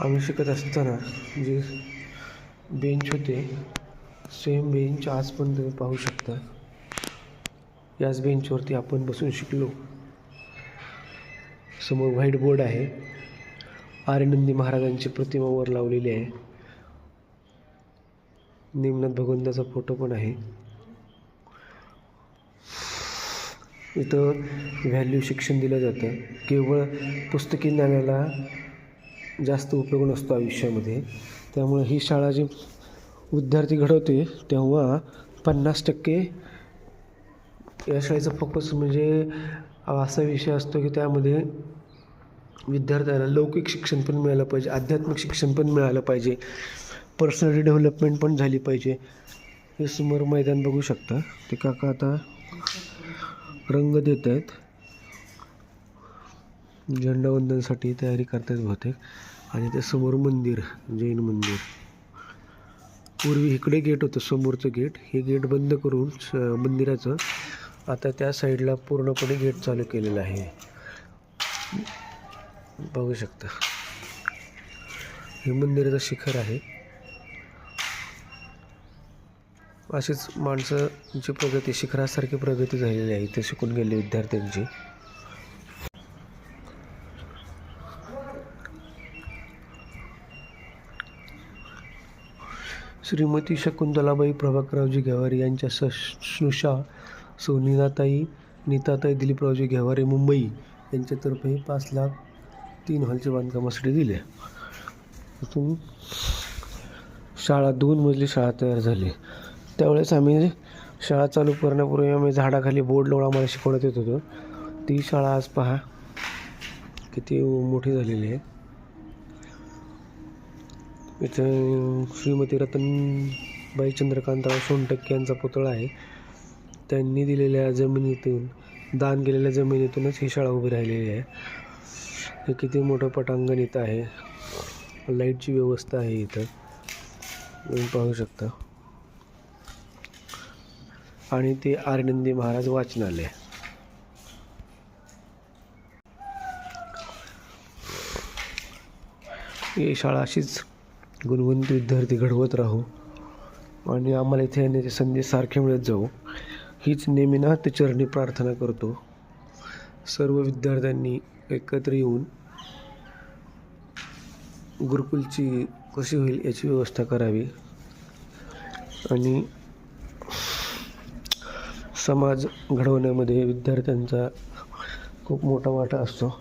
आम्ही शिकत असताना जे बेंच होते सेम बेंच आज पण तुम्ही पाहू शकता. याच बेंचवरती आपण बसून शिकलो. समोर व्हाईट बोर्ड आहे. आर्यनंदी महाराजांची प्रतिमा वर लावलेली आहे. निमनाथ भगवंताचा फोटो पण आहे. इथं व्हॅल्यू शिक्षण दिलं जातं. केवळ पुस्तकी ज्ञानाला जास्त उपयोग नसतो आयुष्यामध्ये. त्यामुळे ही शाळा जी विद्यार्थी घडवते तेव्हा 50% या शाळेचा फोकस म्हणजे असा विषय असतो की त्यामध्ये विद्यार्थ्याला लौकिक शिक्षण पण मिळालं पाहिजे, आध्यात्मिक शिक्षण पण मिळालं पाहिजे, पर्सनॅलिटी डेव्हलपमेंट पण झाली पाहिजे. हे समोर मैदान बघू शकता. ते काका आता रंग देत आहेत. झेंडावंदनसाठी तयारी करत आहेत बहुतेक. आणि ते समोर मंदिर, जैन मंदिर. पूर्वी इकडे गेट होतं, समोरचं गेट. हे गेट बंद करून मंदिराचं आता त्या साईडला पूर्णपणे गेट चालू केलेलं आहे. बघू शकता हे मंदिराचं शिखर आहे. अशीच माणसांची प्रगती, शिखरासारखी प्रगती झालेली आहे इथे शिकून गेले विद्यार्थ्यांची. श्रीमती शकुंतलाबाई प्रभाकररावजी घेवारे यांच्या स्नुषा सौ नीताताई दिलीपरावजी घेवारे मुंबई यांच्यातर्फे 5 लाख 3 हॉलच्या बांधकामासाठी दिले. इथून शाळा 2 मजली शाळा तयार झाली. त्यावेळेस आम्ही शाळा चालू करण्यापूर्वी आम्ही झाडाखाली बोर्ड लावून आम्हाला शिकवण्यात येत होतं. ती शाळा आज पहा किती मोठी झालेली आहे. इथं श्रीमती रतनबाई चंद्रकांतराव सोनटक्के यांचा पुतळा आहे. त्यांनी दिलेल्या जमिनीतून, दान केलेल्या जमिनीतूनच ही शाळा उभी राहिलेली आहे. हे किती मोठं पटांगण इथं आहे. लाईटची व्यवस्था आहे इथं, तुम्ही पाहू शकता. आणि ते आर्यनंदी महाराज वाचनालय. ही शाळा अशीच गुणवंत विद्यार्थी घडवत राहू आणि आम्हाला इथे येण्याची संधी सारखी मिळत जाऊ, हीच नेमीनाथ चरणी प्रार्थना करतो. सर्व विद्यार्थ्यांनी एकत्र येऊन गुरुकुलची कशी होईल याची व्यवस्था करावी आणि समाज घडवण्यामध्ये विद्यार्थ्यांचा खूप मोठा वाटा असतो.